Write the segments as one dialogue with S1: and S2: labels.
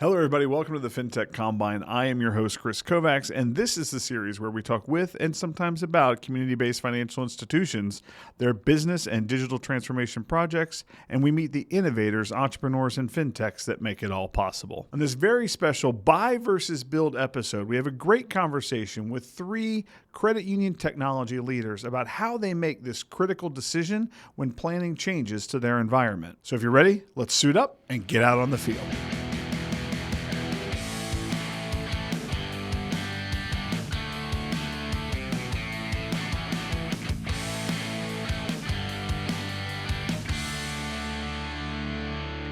S1: Hello, everybody. Welcome to the Fintech Combine. I am your host, Kris Kovac, and this is the series where we talk with and sometimes about community-based financial institutions, their business and digital transformation projects, and we meet the innovators, entrepreneurs, and fintechs that make it all possible. On this very special Buy versus Build episode, we have a great conversation with three credit union technology leaders about how they make this critical decision when planning changes to their environment. So if you're ready, let's suit up and get out on the field.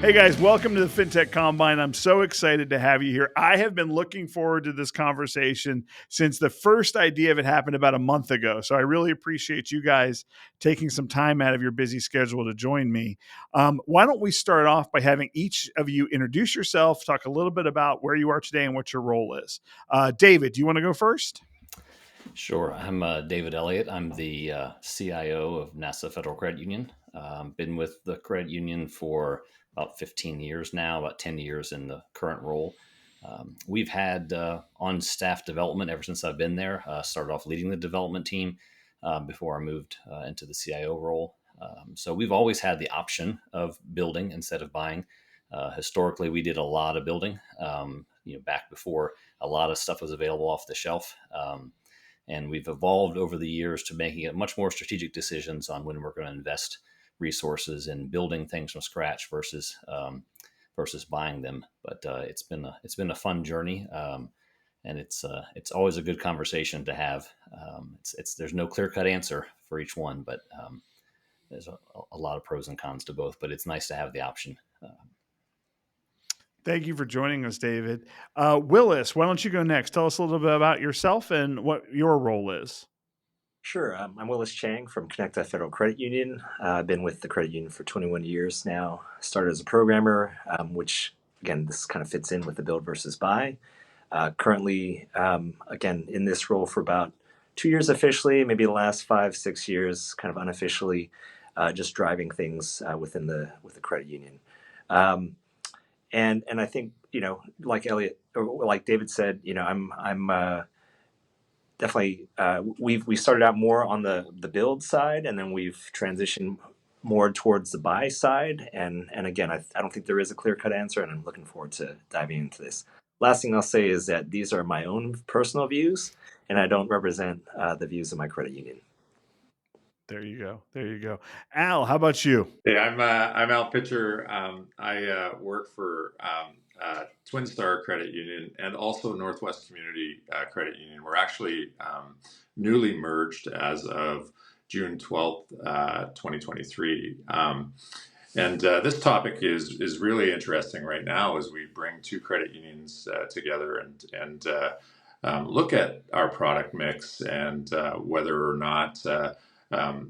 S1: Hey guys, welcome to the Fintech Combine. I'm so excited to have you here. I have been looking forward to this conversation since the first idea of it happened about a month ago. So I really appreciate you guys taking some time out of your busy schedule to join me. Why don't we start off by having each of you introduce yourself, talk a little bit about where you are today and what your role is. David, do you want to go first?
S2: Sure. I'm David Elliott. I'm the CIO of Kinecta Federal Credit Union. Been with the credit union for about 15 years now, about 10 years in the current role. We've had on-staff development ever since I've been there. Started off leading the development team before I moved into the CIO role. So we've always had the option of building instead of buying. Historically, we did a lot of building, back before a lot of stuff was available off the shelf. And we've evolved over the years to making it much more strategic decisions on when we're going to invest resources in building things from scratch versus buying them. But it's been a fun journey, and it's always a good conversation to have. There's no clear cut answer for each one, but there's a lot of pros and cons to both. But it's nice to have the option.
S1: Thank you for joining us, David. Willis, why don't you go next? Tell us a little bit about yourself and what your role is.
S3: Sure. I'm Willis Chang from Kinecta Federal Credit Union. I've been with the credit union for 21 years now. Started as a programmer, which, again, this kind of fits in with the build versus buy. Currently, again, in this role for about 2 years officially, maybe the last 5-6 years, kind of unofficially, just driving things with the credit union. And I think, like Elliott or like David said, I'm definitely we started out more on the build side, and then we've transitioned more towards the buy side. And again, I don't think there is a clear cut answer, and I'm looking forward to diving into this. Last thing I'll say is that these are my own personal views, and I don't represent the views of my credit union.
S1: There you go. There you go. Al, how about you?
S4: Hey, I'm Al Pitcher. I work for TwinStar Credit Union and also Northwest Community Credit Union. We're actually newly merged as of June 12th, 2023. And this topic is really interesting right now as we bring two credit unions together and look at our product mix and whether or not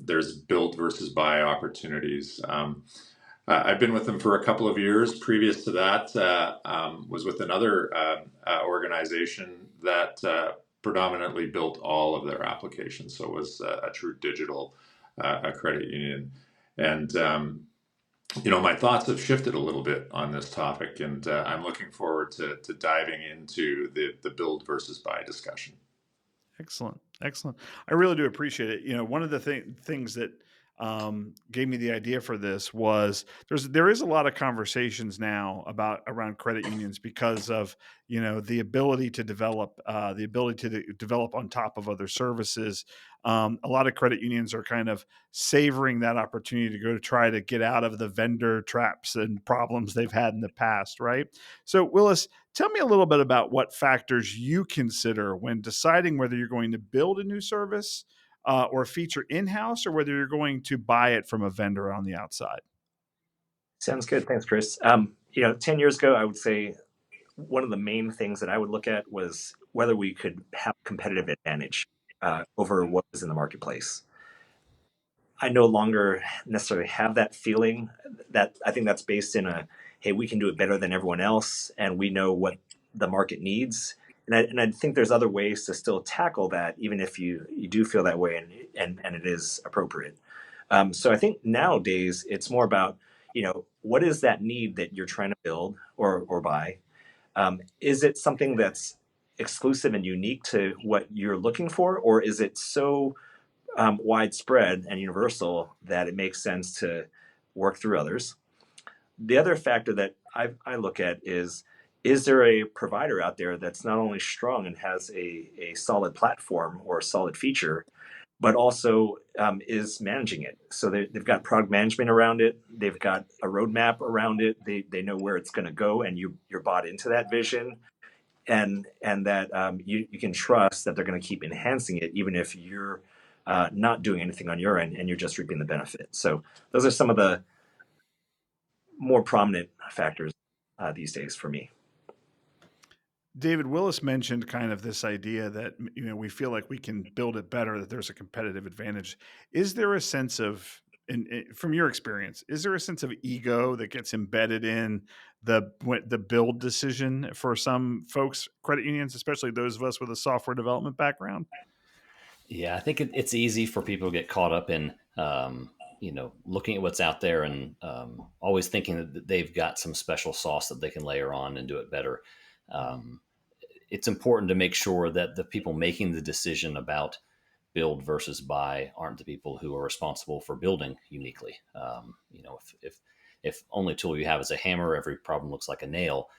S4: there's build versus buy opportunities. I've been with them for a couple of years. Previous to that, was with another organization that predominantly built all of their applications. So it was a true digital credit union. And my thoughts have shifted a little bit on this topic, and I'm looking forward to diving into the build versus buy discussion.
S1: Excellent. Excellent. I really do appreciate it. One of the things that gave me the idea for this was there is a lot of conversations now around credit unions because of the ability to develop on top of other services. A lot of credit unions are kind of savoring that opportunity to go to try to get out of the vendor traps and problems they've had in the past, right? So Willis, tell me a little bit about what factors you consider when deciding whether you're going to build a new service or feature in-house, or whether you're going to buy it from a vendor on the outside.
S3: Sounds good. Thanks, Chris. 10 years ago, I would say one of the main things that I would look at was whether we could have competitive advantage over what was in the marketplace. I no longer necessarily have that feeling. That I think that's based in hey, we can do it better than everyone else, and we know what the market needs. And I think there's other ways to still tackle that, even if you do feel that way and it is appropriate. So I think nowadays it's more about, what is that need that you're trying to build or buy? Is it something that's exclusive and unique to what you're looking for, or is it so widespread and universal that it makes sense to work through others? The other factor that I look at is there a provider out there that's not only strong and has a solid platform or a solid feature, but also is managing it? So they've got product management around it. They've got a roadmap around it. They know where it's going to go, and you're bought into that vision, and that you can trust that they're going to keep enhancing it, even if you're not doing anything on your end and you're just reaping the benefit. So those are some of the more prominent factors these days for me.
S1: David, Willis mentioned kind of this idea that we feel like we can build it better, that there's a competitive advantage. Is there a sense of, from your experience, is there a sense of ego that gets embedded in the build decision for some folks, credit unions, especially those of us with a software development background?
S2: Yeah, I think it's easy for people to get caught up in, looking at what's out there and always thinking that they've got some special sauce that they can layer on and do it better. It's important to make sure that the people making the decision about build versus buy aren't the people who are responsible for building uniquely. If only tool you have is a hammer, every problem looks like a nail.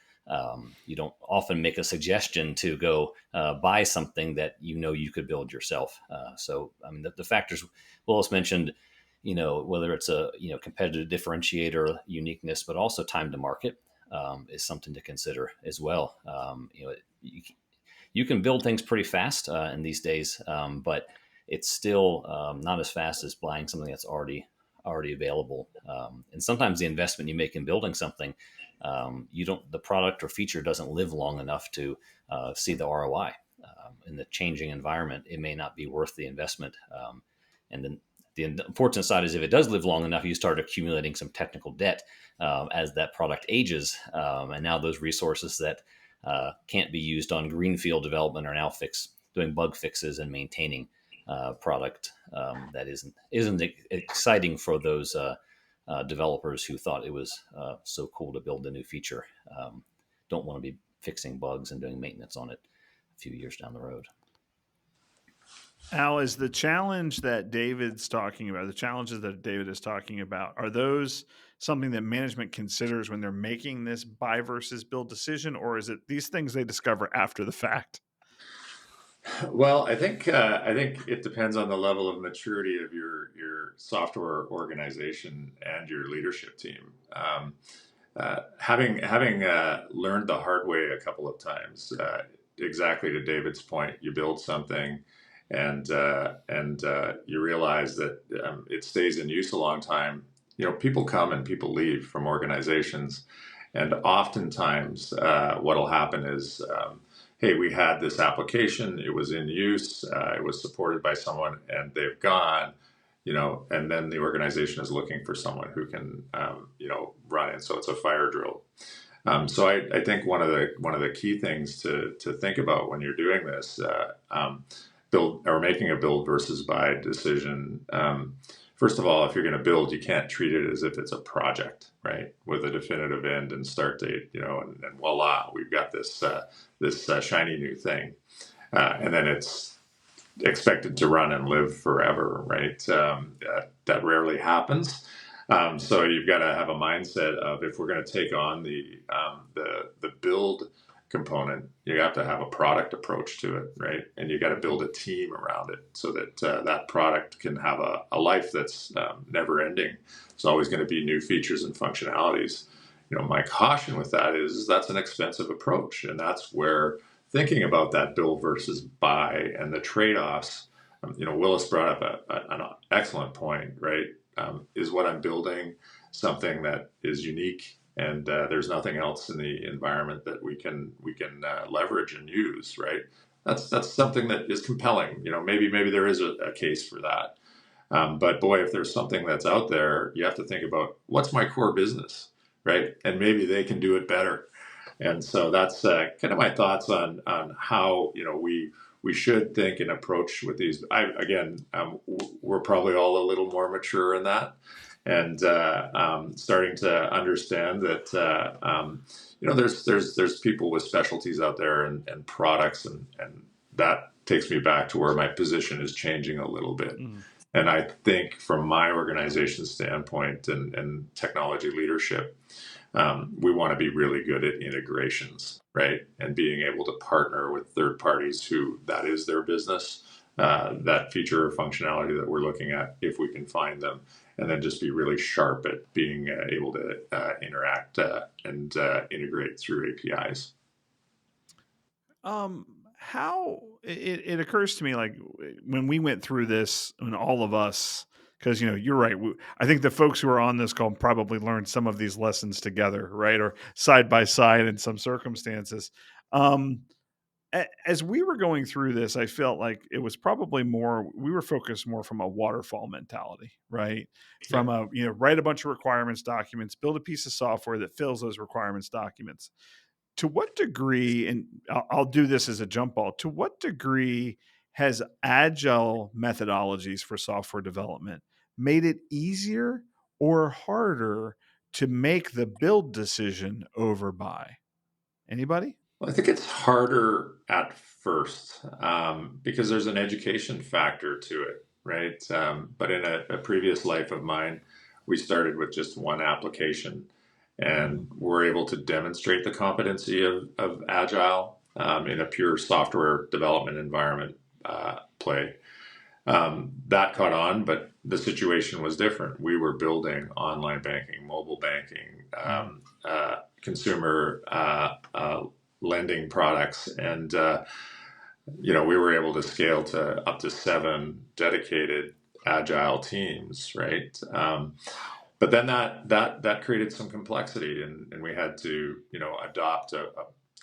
S2: You don't often make a suggestion to go buy something that you could build yourself. The factors Willis mentioned, whether it's a competitive differentiator, uniqueness, but also time to market is something to consider as well. You can build things pretty fast in these days, but it's still not as fast as buying something that's already available. And sometimes the investment you make in building something, the product or feature doesn't live long enough to see the ROI. In the changing environment, it may not be worth the investment. And then the unfortunate side is if it does live long enough, you start accumulating some technical debt as that product ages. And now those resources that can't be used on greenfield development are now doing bug fixes and maintaining product that isn't exciting for those developers who thought it was so cool to build a new feature. Don't want to be fixing bugs and doing maintenance on it a few years down the road.
S1: Al, is the challenge that David's talking about, the challenges that David is talking about, are those something that management considers when they're making this buy versus build decision, or is it these things they discover after the fact?
S4: Well, I think it depends on the level of maturity of your software organization and your leadership team. Having learned the hard way a couple of times, exactly to David's point, you build something, and you realize that it stays in use a long time. People come and people leave from organizations, and oftentimes what'll happen is, hey, we had this application, it was in use, it was supported by someone, and they've gone. And then the organization is looking for someone who can, run it. So it's a fire drill. So I think one of the key things to think about when you're doing this, build or making a build versus buy decision. First of all, if you're going to build, you can't treat it as if it's a project, right, with a definitive end and start date, and voila, we've got this shiny new thing, and then it's expected to run and live forever, right? That rarely happens. So you've got to have a mindset of, if we're going to take on the build component, you have to have a product approach to it, right? And you got to build a team around it so that that product can have a life that's never ending. There's always going to be new features and functionalities. My caution with that is that's an expensive approach, and that's where thinking about that build versus buy and the trade-offs. Willis brought up an excellent point, right? Is what I'm building something that is unique, and there's nothing else in the environment that we can leverage and use, right? That's something that is compelling. Maybe there is a case for that. But boy, if there's something that's out there, you have to think about, what's my core business, right? And maybe they can do it better. And so that's kind of my thoughts on how we should think and approach with these. We're probably all a little more mature in that, and starting to understand that there's people with specialties out there and products, and that takes me back to where my position is changing a little bit.
S1: Mm.
S4: And I think from my organization standpoint and technology leadership, we want to be really good at integrations, right? And being able to partner with third parties who that is their business, that feature or functionality that we're looking at, if we can find them, and then just be really sharp at being able to interact and integrate through APIs.
S1: How it occurs to me, like when we went through this, and all of us, because you're right. I think the folks who are on this call probably learned some of these lessons together, right, or side by side in some circumstances. Um, as we were going through this, I felt like it was probably more, we were focused more from a waterfall mentality, right?
S4: Yeah.
S1: From write a bunch of requirements documents, build a piece of software that fills those requirements documents. To what degree, and I'll do this as a jump ball, to what degree has agile methodologies for software development made it easier or harder to make the build decision over buy? Anybody?
S4: Well, I think it's harder at first because there's an education factor to it, right? But in a previous life of mine, we started with just one application, and we're able to demonstrate the competency of Agile in a pure software development environment play. That caught on, but the situation was different. We were building online banking, mobile banking, consumer lending products, and we were able to scale to up to 7 dedicated agile teams, right? But then that created some complexity, and we had to adopt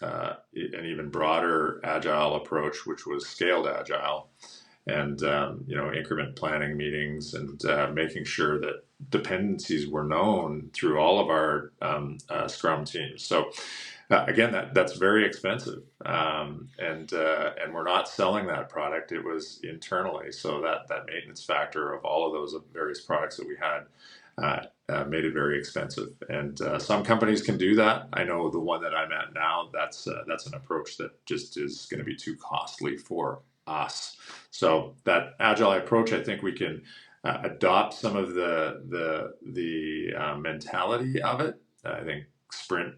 S4: an even broader agile approach, which was scaled agile, and increment planning meetings, and making sure that dependencies were known through all of our Scrum teams. So again, that's very expensive, and we're not selling that product. It was internally, so that maintenance factor of all of those various products that we had made it very expensive. And some companies can do that. I know the one that I'm at now, that's an approach that just is going to be too costly for us. So that agile approach, I think we can adopt some of the mentality of it. I think sprint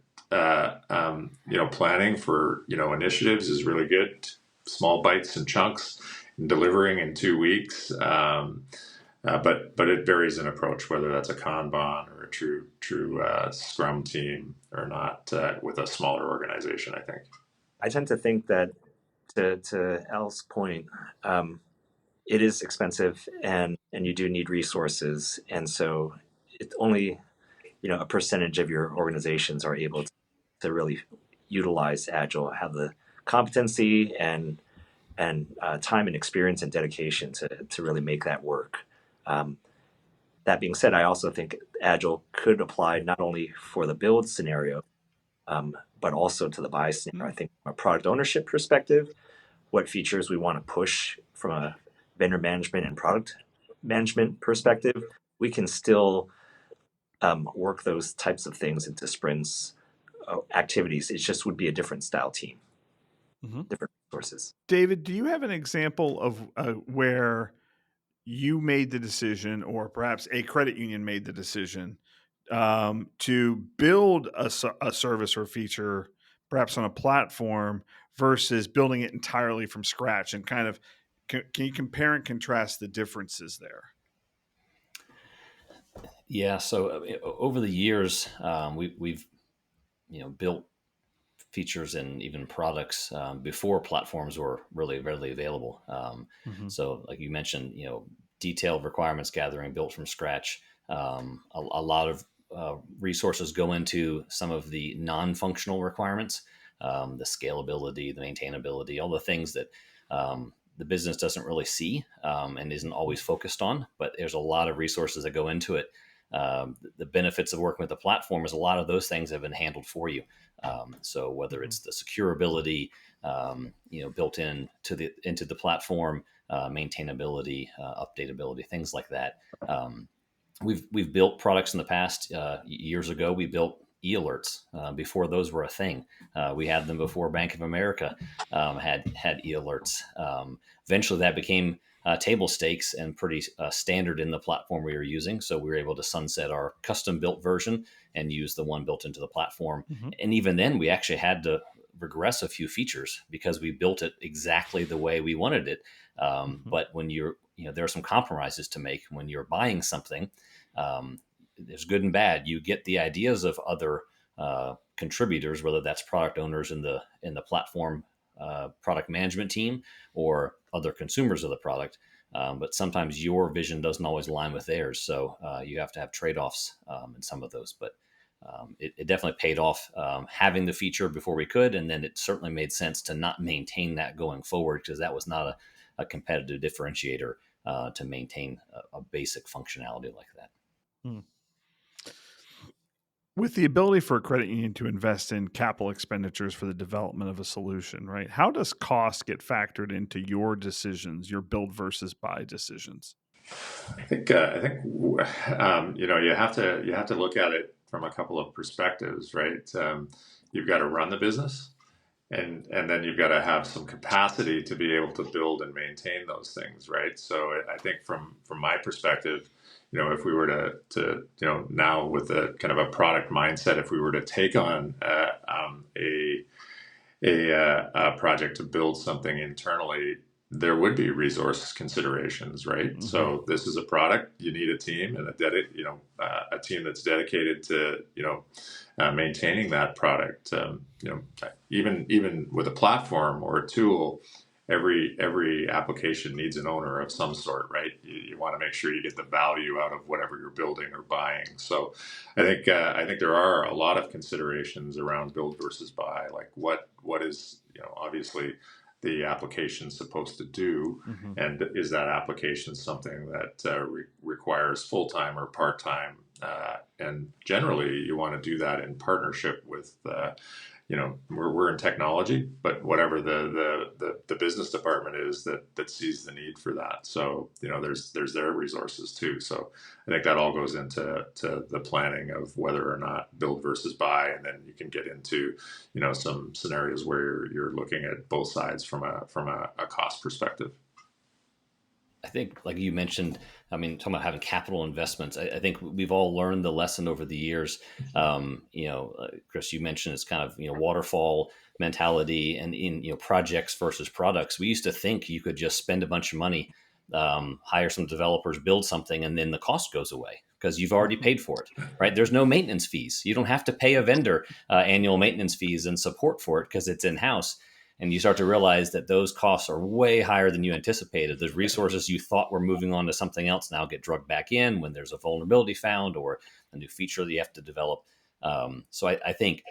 S4: planning for initiatives is really good. Small bites and chunks, and delivering in 2 weeks. But it varies in approach, whether that's a Kanban or a true Scrum team or not, with a smaller organization, I think.
S3: I tend to think that, to Al's point, it is expensive, and you do need resources, and so it's only a percentage of your organizations are able to really utilize Agile, have the competency and time and experience and dedication to really make that work. That being said, I also think Agile could apply not only for the build scenario, but also to the buy scenario. I think from a product ownership perspective, what features we want to push from a vendor management and product management perspective, we can still work those types of things into sprints activities. It just would be a different style team, different resources.
S1: David, do you have an example of where you made the decision, or perhaps a credit union made the decision to build a service or feature, perhaps on a platform, versus building it entirely from scratch? And kind of, can you compare and contrast the differences there?
S2: Yeah. So over the years, we've built features and even products before platforms were really readily available. So, like you mentioned, detailed requirements gathering built from scratch. A lot of resources go into some of the non-functional requirements, the scalability, the maintainability, all the things that the business doesn't really see and isn't always focused on. But there's a lot of resources that go into it. The benefits of working with the platform is a lot of those things have been handled for you. So whether it's the securability, built into the platform, maintainability, updatability, things like that. we've built products in the past. Years ago, we built e-alerts before those were a thing. We had them before Bank of America had e-alerts. Eventually, that became table stakes and pretty standard in the platform we were using. So we were able to sunset our custom built version and use the one built into the platform.
S1: Mm-hmm.
S2: And even then, we actually had to regress a few features because we built it exactly the way we wanted it. But when there are some compromises to make when you're buying something. There's good and bad. You get the ideas of other contributors, whether that's product owners in the platform product management team or other consumers of the product. But sometimes your vision doesn't always align with theirs. So you have to have trade-offs in some of those. But it definitely paid off having the feature before we could. And then it certainly made sense to not maintain that going forward because that was not a competitive differentiator to maintain a basic functionality like that.
S1: Hmm. With the ability for a credit union to invest in capital expenditures for the development of a solution, right? How does cost get factored into your decisions, your build versus buy decisions?
S4: You have to look at it from a couple of perspectives, right? You've got to run the business, and then you've got to have some capacity to be able to build and maintain those things, right? So I think from my perspective, if we were to now with a kind of a product mindset, if we were to take on a project to build something internally, there would be resource considerations, right?
S1: Mm-hmm.
S4: So this is a product. You need a team and a team that's dedicated to maintaining that product. Even with a platform or a tool, every application needs an owner of some sort, right? You want to make sure you get the value out of whatever you're building or buying. So I think there are a lot of considerations around build versus buy, like what is obviously the application supposed to do,
S1: Mm-hmm.
S4: and is that application something that requires full-time or part-time? And generally, you want to do that in partnership with we're in technology, but whatever the business department is that sees the need for that. So there's their resources too. So I think that all goes into the planning of whether or not build versus buy, and then you can get into some scenarios where you're looking at both sides from a cost perspective.
S2: I think, like you mentioned, talking about having capital investments, I think we've all learned the lesson over the years. Kris, you mentioned it's kind of waterfall mentality, and in projects versus products. We used to think you could just spend a bunch of money, hire some developers, build something, and then the cost goes away because you've already paid for it, right? There's no maintenance fees. You don't have to pay a vendor annual maintenance fees and support for it because it's in house. And you start to realize that those costs are way higher than you anticipated. Those resources you thought were moving on to something else now get drugged back in when there's a vulnerability found or a new feature that you have to develop. So I think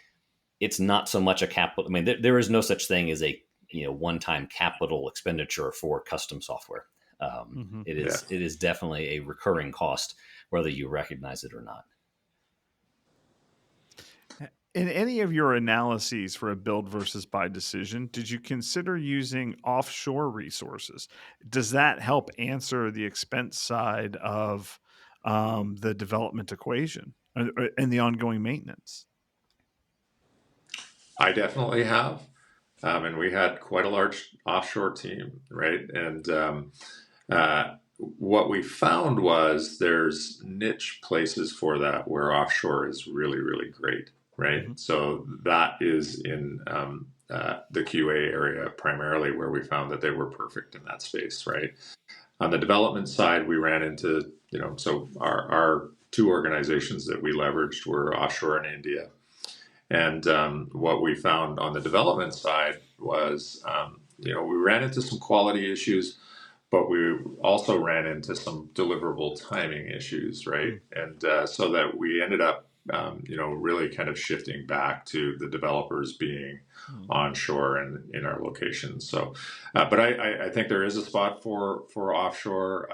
S2: it's not so much a capital. There is no such thing as a one-time capital expenditure for custom software.
S1: Mm-hmm.
S2: It is definitely a recurring cost, whether you recognize it or not.
S1: In any of your analyses for a build versus buy decision, did you consider using offshore resources? Does that help answer the expense side of the development equation and the ongoing maintenance?
S4: I definitely have. And we had quite a large offshore team, right? And what we found was there's niche places for that where offshore is really, really great, right?
S1: Mm-hmm.
S4: So that is in the QA area primarily where we found that they were perfect in that space, right? On the development side, we ran into, so our two organizations that we leveraged were offshore in India. And what we found on the development side was, we ran into some quality issues, but we also ran into some deliverable timing issues, right? And so that we ended up, really kind of shifting back to the developers being onshore and in our locations. So, but I think there is a spot for offshore.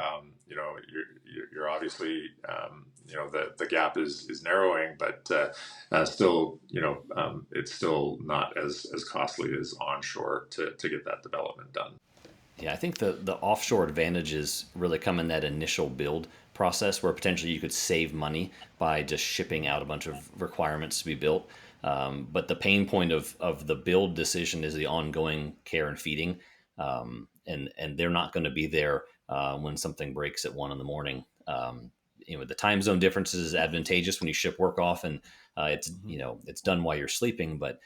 S4: You're obviously, the gap is narrowing, but still, it's still not as costly as onshore to get that development done.
S2: Yeah, I think the offshore advantages really come in that initial build process where potentially you could save money by just shipping out a bunch of requirements to be built. But the pain point of the build decision is the ongoing care and feeding. And they're not going to be there when something breaks at 1 a.m. The time zone differences is advantageous when you ship work off, and it's done while you're sleeping. But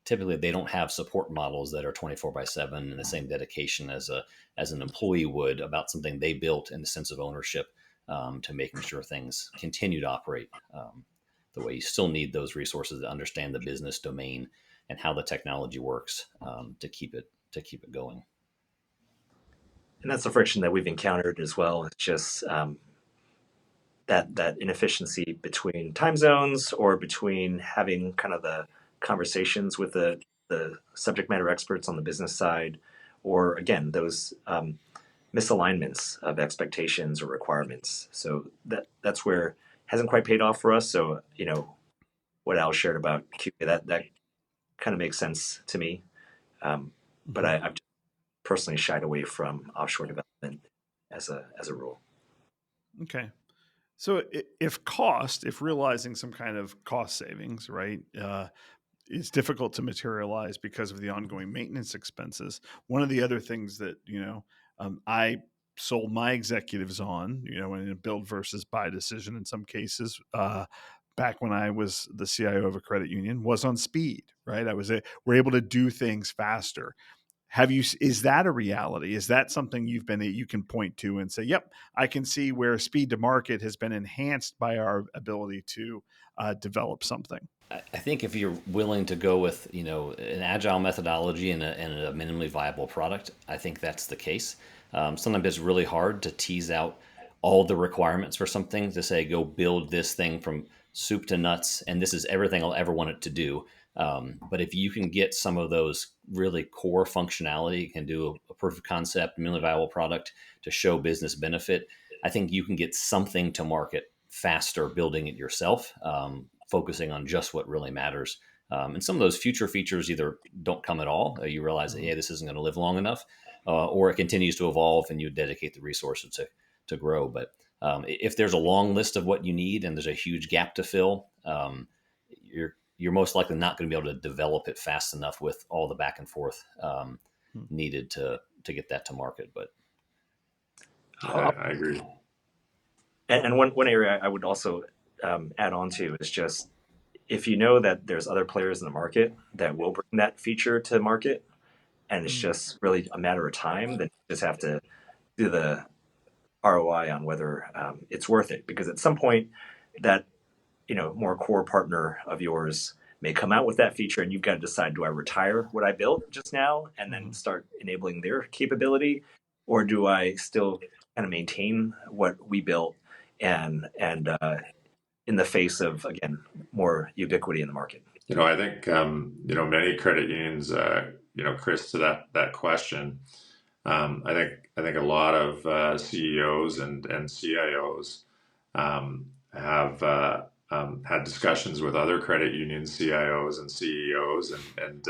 S2: typically, they don't have support models that are 24/7 and the same dedication as an employee would about something they built, in the sense of ownership, to making sure things continue to operate the way. You still need those resources to understand the business domain and how the technology works to keep it going.
S3: And that's the friction that we've encountered as well. It's just that inefficiency between time zones, or between having kind of the conversations with the subject matter experts on the business side, or again, those misalignments of expectations or requirements. So that's where it hasn't quite paid off for us. So, what Al shared about QA, that kind of makes sense to me. But I've personally shied away from offshore development as a rule.
S1: Okay. So if realizing some kind of cost savings, right, is difficult to materialize because of the ongoing maintenance expenses, one of the other things that, I sold my executives on, in a build versus buy decision in some cases, back when I was the CIO of a credit union, was on speed, right? We're able to do things faster. Is that a reality? Is that something you can point to and say, yep, I can see where speed to market has been enhanced by our ability to develop something?
S2: I think if you're willing to go with an agile methodology and a minimally viable product, I think that's the case. Sometimes it's really hard to tease out all the requirements for something, to say go build this thing from soup to nuts, and this is everything I'll ever want it to do. But if you can get some of those really core functionality, you can do a proof of concept, minimally viable product to show business benefit, I think you can get something to market faster building it yourself, focusing on just what really matters. And some of those future features either don't come at all. You realize that, this isn't going to live long enough, or it continues to evolve and you dedicate the resources to grow. But if there's a long list of what you need and there's a huge gap to fill, you're most likely not going to be able to develop it fast enough with all the back and forth needed to get that to market. But
S4: I agree.
S3: And one area I would also add on to is just, if you know that there's other players in the market that will bring that feature to market, and it's just really a matter of time, then you just have to do the ROI on whether it's worth it. Because at some point, that more core partner of yours may come out with that feature, and you've got to decide, do I retire what I built just now and then start enabling their capability, or do I still kind of maintain what we built and in the face of, again, more ubiquity in the market?
S4: I think many credit unions, Kris, to that question, I think a lot of CEOs and CIOs have had discussions with other credit union CIOs and CEOs, and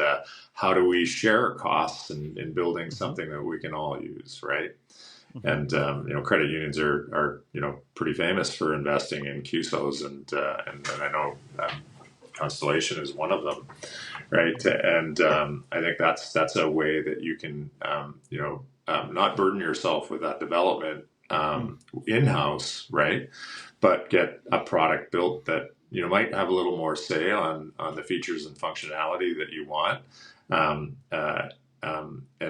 S4: how do we share costs in building something that we can all use, right? And credit unions are pretty famous for investing in QSOs, and I know Constellation is one of them, right? And I think that's a way that you can not burden yourself with that development in-house, right? But get a product built that might have a little more say on the features and functionality that you want. And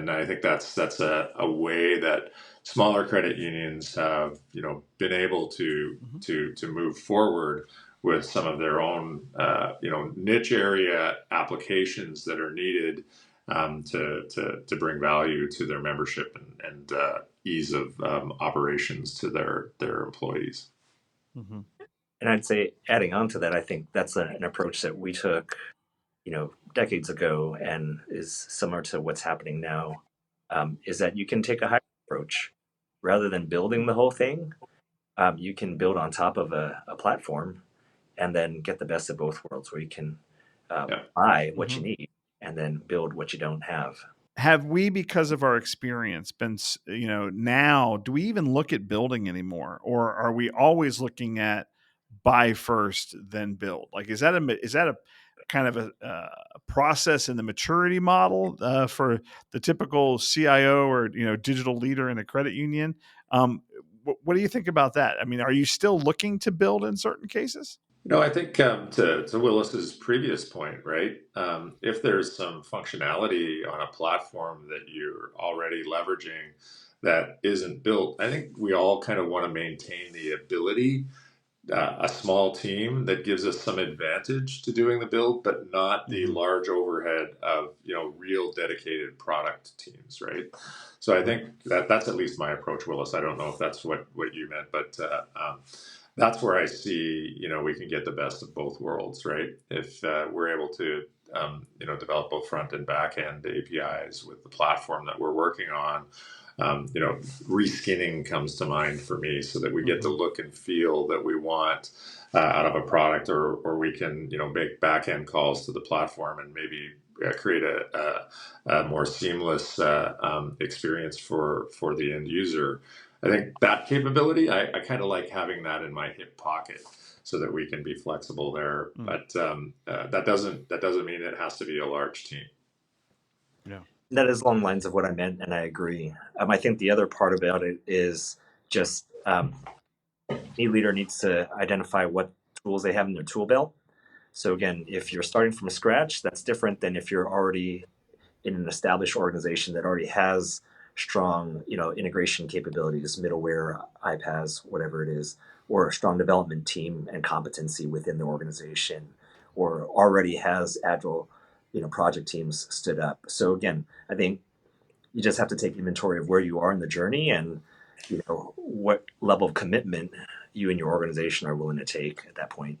S4: I think that's a way that smaller credit unions have been able to move forward with some of their own niche area applications that are needed to bring value to their membership and ease of operations to their employees.
S1: Mm-hmm.
S3: And I'd say, adding on to that, I think that's an approach that we took decades ago, and is similar to what's happening now, is that you can take a hybrid approach. Rather than building the whole thing, you can build on top of a platform, and then get the best of both worlds, where you can buy what you need and then build what you don't have.
S1: have we, because of our experience, been, now, do we even look at building anymore, or are we always looking at buy first then build? Like, is that a kind of a process in the maturity model for the typical CIO or digital leader in a credit union? What do you think about that? I mean, are you still looking to build in certain cases?
S4: No, I think to Willis's previous point, right? If there's some functionality on a platform that you're already leveraging that isn't built, I think we all kind of want to maintain the ability, a small team that gives us some advantage to doing the build, but not the
S1: Mm-hmm.
S4: large overhead of real dedicated product teams, right? So I think that's at least my approach, Willis. I don't know if that's what you meant, but that's where I see we can get the best of both worlds, right? If we're able to develop both front and back end APIs with the platform that we're working on. Reskinning comes to mind for me, so that we get the look and feel that we want out of a product, or we can make back end calls to the platform and maybe create a more seamless experience for the end user. I think that capability, I kind of like having that in my hip pocket, so that we can be flexible there. But that doesn't mean it has to be a large team.
S1: Yeah.
S3: That is along the lines of what I meant, and I agree. I think the other part about it is just any leader needs to identify what tools they have in their tool belt. So again, if you're starting from scratch, that's different than if you're already in an established organization that already has strong, integration capabilities, middleware, iPaaS, whatever it is, or a strong development team and competency within the organization, or already has agile, project teams stood up. So again, I think you just have to take inventory of where you are in the journey and, what level of commitment you and your organization are willing to take at that point.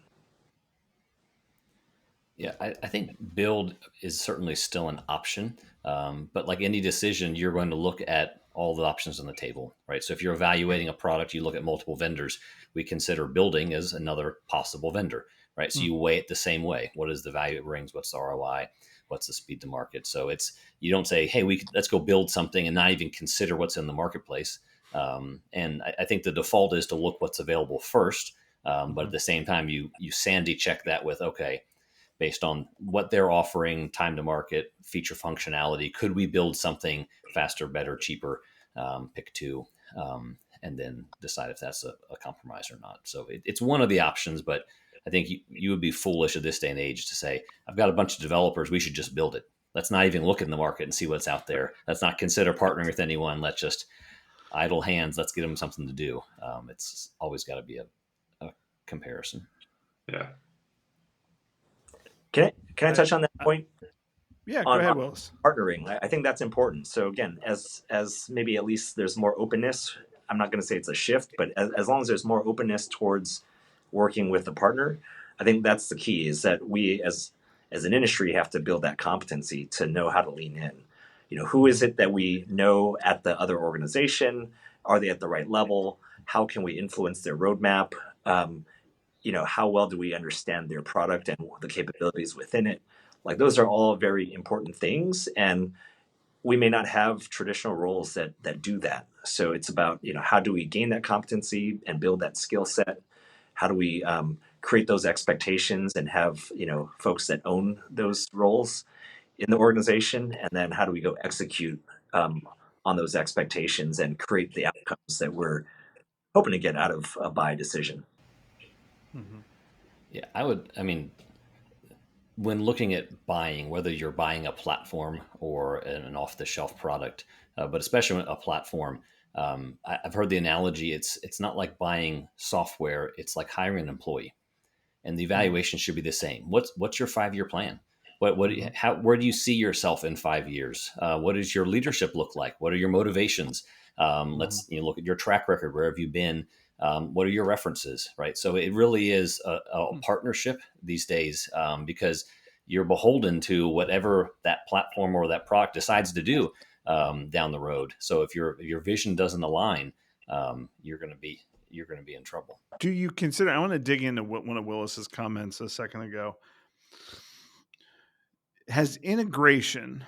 S2: Yeah, I think build is certainly still an option. But like any decision, you're going to look at all the options on the table, right? So if you're evaluating a product, you look at multiple vendors. We consider building as another possible vendor, right? So you weigh it the same way. What is the value it brings? What's the ROI? What's the speed to market? So you don't say, hey, let's go build something and not even consider what's in the marketplace. And I think the default is to look what's available first. But at the same time, you sandy check that with, okay, based on what they're offering, time to market, feature functionality, could we build something faster, better, cheaper, pick two, and then decide if that's a compromise or not. So it's one of the options, but I think you would be foolish at this day and age to say, I've got a bunch of developers, we should just build it. Let's not even look in the market and see what's out there. Let's not consider partnering with anyone. Let's just idle hands. Let's get them something to do. It's always got to be a comparison.
S4: Yeah.
S3: Can I touch on that point?
S1: Yeah, go ahead, Willis.
S3: Partnering. I think that's important. So again, as maybe at least there's more openness. I'm not going to say it's a shift, but as long as there's more openness towards working with a partner, I think that's the key. Is that we as an industry have to build that competency to know how to lean in. Who is it that we know at the other organization? Are they at the right level? How can we influence their roadmap? How well do we understand their product and the capabilities within it? Like, those are all very important things, and we may not have traditional roles that do that. So it's about, how do we gain that competency and build that skill set? How do we create those expectations and have, folks that own those roles in the organization? And then how do we go execute on those expectations and create the outcomes that we're hoping to get out of a buy decision?
S2: Yeah, when looking at buying, whether you're buying a platform or an off-the-shelf product, but especially a platform, I've heard the analogy. It's not like buying software; it's like hiring an employee, and the evaluation should be the same. What's your 5-year plan? Where do you see yourself in 5 years? What does your leadership look like? What are your motivations? Let's look at your track record. Where have you been? What are your references, right? So it really is a partnership these days, because you're beholden to whatever that platform or that product decides to do down the road. So if your vision doesn't align, you're going to be in trouble.
S1: Do you consider? I want to dig into one of Willis's comments a second ago. Has integration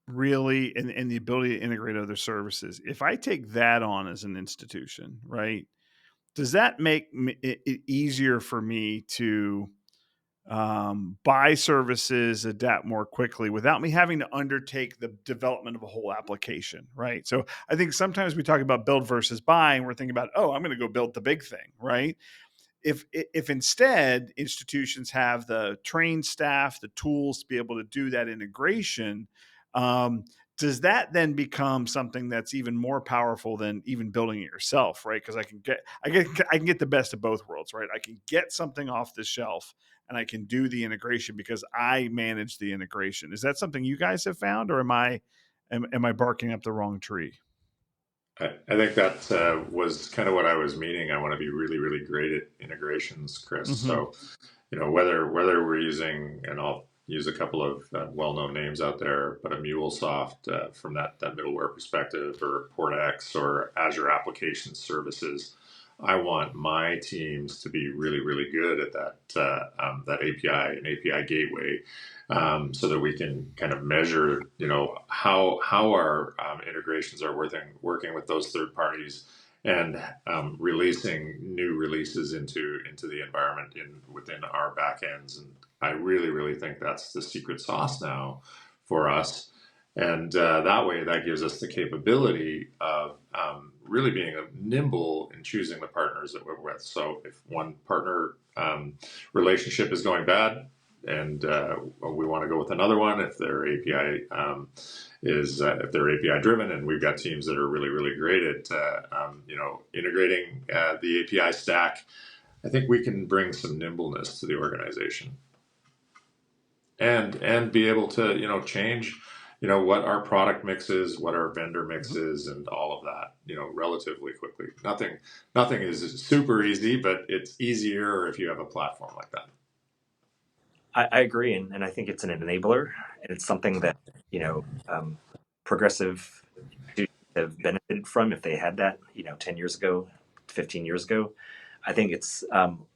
S1: really, and the ability to integrate other services. If I take that on as an institution, right, does that make it easier for me to buy services, adapt more quickly without me having to undertake the development of a whole application, right? So I think sometimes we talk about build versus buy, and we're thinking about, oh, I'm going to go build the big thing, right? If instead institutions have the trained staff, the tools to be able to do that integration, um, does that then become something that's even more powerful than even building it yourself, right? Because I can get the best of both worlds, right? I can get something off the shelf and I can do the integration because I manage the integration. Is that something you guys have found, or am I barking up the wrong tree?
S4: I think that was kind of what I was meaning. I want to be really, really great at integrations, Kris.
S1: Mm-hmm.
S4: So, whether we're using, and I'll use a couple of well-known names out there, but a MuleSoft from that middleware perspective, or PortX, or Azure Application Services. I want my teams to be really, really good at that API and API gateway, so that we can kind of measure, how our integrations are working with those third parties, and releasing new releases into the environment within our backends. And I really, really think that's the secret sauce now for us. And that way, that gives us the capability of really being nimble in choosing the partners that we're with. So if one partner relationship is going bad, and we want to go with another one, if their API if they're API driven, and we've got teams that are really, really great at integrating the API stack, I think we can bring some nimbleness to the organization, and be able to change what our product mix is, what our vendor mix is, and all of that relatively quickly. Nothing is super easy, but it's easier if you have a platform like that.
S3: I agree, and I think it's an enabler, and it's something that progressive institutions have benefited from if they had that 10 years ago, 15 years ago. I think it's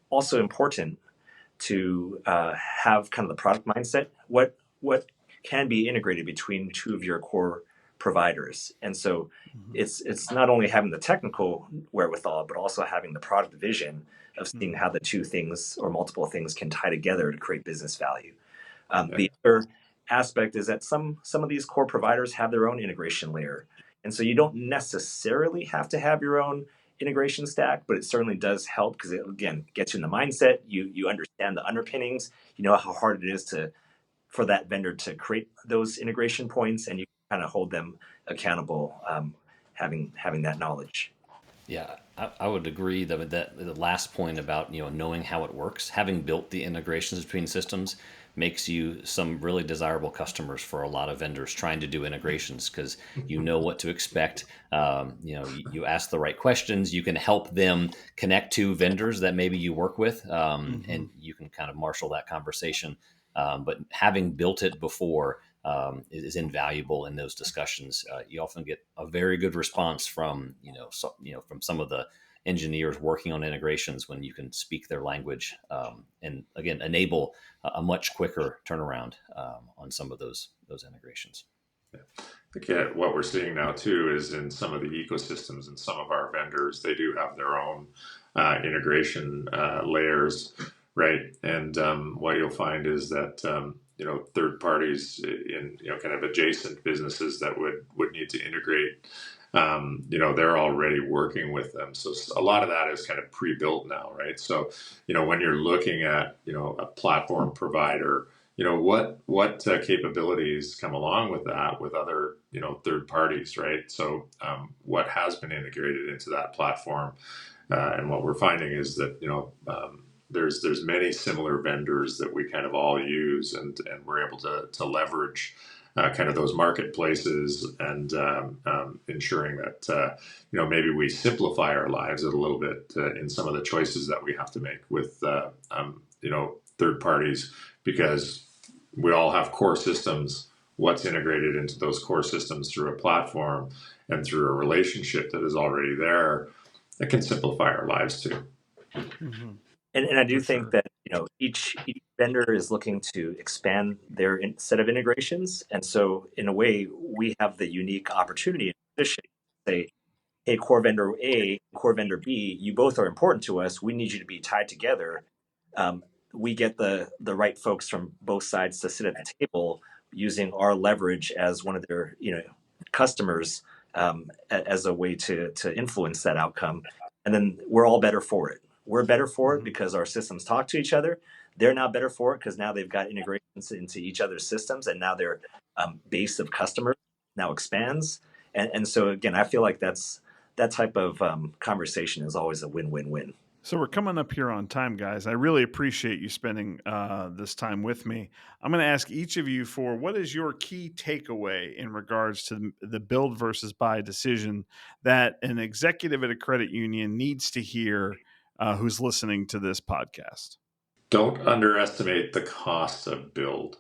S3: also important to have kind of the product mindset. What can be integrated between two of your core providers, and so it's not only having the technical wherewithal, but also having the product vision of seeing how the two things or multiple things can tie together to create business value. The other aspect is that some of these core providers have their own integration layer, and so you don't necessarily have to have your own integration stack, but it certainly does help because it again gets you in the mindset. You understand the underpinnings. You know how hard it is for that vendor to create those integration points, and you kind of hold them accountable, having that knowledge.
S2: Yeah, I would agree that the last point about knowing how it works, having built the integrations between systems, makes you some really desirable customers for a lot of vendors trying to do integrations, because you know what to expect. You ask the right questions, you can help them connect to vendors that maybe you work with, and you can kind of marshal that conversation. But having built it before is invaluable in those discussions. You often get a very good response from from some of the engineers working on integrations when you can speak their language, and again enable a much quicker turnaround on some of those integrations.
S4: I think what we're seeing now too is in some of the ecosystems and some of our vendors, they do have their own integration layers, right? And what you'll find is that third parties in kind of adjacent businesses that would need to integrate, they're already working with them. So a lot of that is kind of pre-built now, right? So when you're looking at a platform provider, what capabilities come along with that with other third parties, right? So what has been integrated into that platform, and what we're finding is that there's many similar vendors that we kind of all use, and we're able to leverage kind of those marketplaces, and ensuring that maybe we simplify our lives a little bit in some of the choices that we have to make with third parties, because we all have core systems. What's integrated into those core systems through a platform and through a relationship that is already there, that can simplify our lives too.
S3: And I do think that each vendor is looking to expand their set of integrations, and so in a way, we have the unique opportunity and position to say, hey, core vendor A, core vendor B, you both are important to us. We need you to be tied together. Um, we get the right folks from both sides to sit at the table using our leverage as one of their customers, as a way to influence that outcome, and then we're all better for it. We're better for it because our systems talk to each other. They're now better for it because now they've got integrations into each other's systems, and now their base of customers now expands. And so again, I feel like that type of conversation is always a win-win-win.
S1: So we're coming up here on time, guys. I really appreciate you spending this time with me. I'm going to ask each of you for what is your key takeaway in regards to the build versus buy decision that an executive at a credit union needs to hear who's listening to this podcast.
S4: Don't underestimate the cost of build.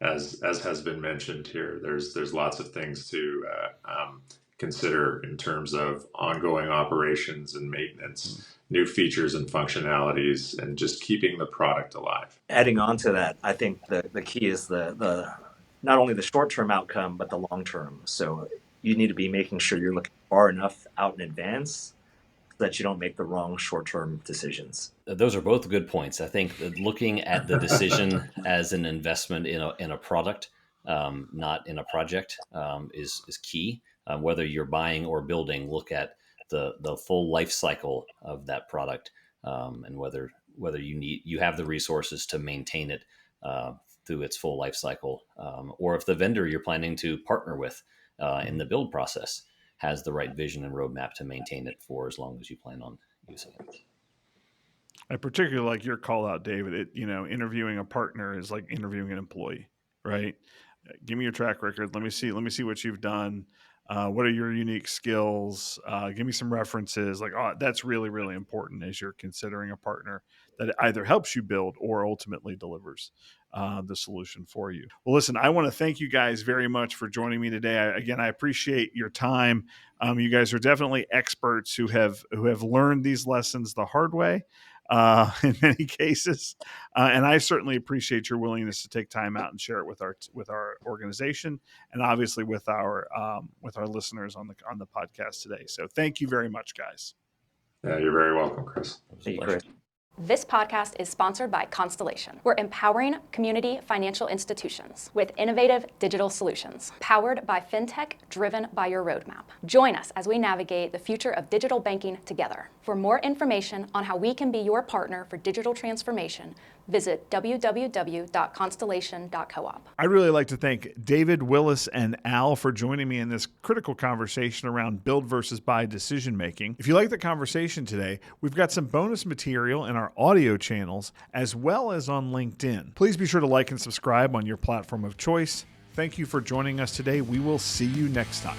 S4: As has been mentioned here, there's lots of things to consider in terms of ongoing operations and maintenance, new features and functionalities, and just keeping the product alive.
S3: Adding on to that, I think the key is the not only the short-term outcome, but the long-term. So you need to be making sure you're looking far enough out in advance so that you don't make the wrong short-term decisions.
S2: Those are both good points. I think that looking at the decision as an investment in a product, not in a project, is key. Whether you're buying or building, look at the full life cycle of that product, and whether you have the resources to maintain it through its full life cycle, or if the vendor you're planning to partner with in the build process has the right vision and roadmap to maintain it for as long as you plan on using it.
S1: I particularly like your call out, David. Interviewing a partner is like interviewing an employee, right? Give me your track record. Let me see what you've done. What are your unique skills? Give me some references. That's really, really important as you're considering a partner that either helps you build or ultimately delivers the solution for you. Well, listen, I want to thank you guys very much for joining me today. I appreciate your time. You guys are definitely experts who have learned these lessons the hard way. In many cases, and I certainly appreciate your willingness to take time out and share it with our organization, and obviously with our listeners on the podcast today. So thank you very much, guys.
S4: Yeah, you're very welcome, Kris.
S3: Thank you, Kris.
S5: This podcast is sponsored by Constellation. We're empowering community financial institutions with innovative digital solutions, powered by fintech, driven by your roadmap. Join us as we navigate the future of digital banking together. For more information on how we can be your partner for digital transformation, visit www.constellation.coop.
S1: I'd really like to thank David, Willis, and Al for joining me in this critical conversation around build versus buy decision making. If you like the conversation today, we've got some bonus material in our audio channels as well as on LinkedIn. Please be sure to like and subscribe on your platform of choice. Thank you for joining us today. We will see you next time.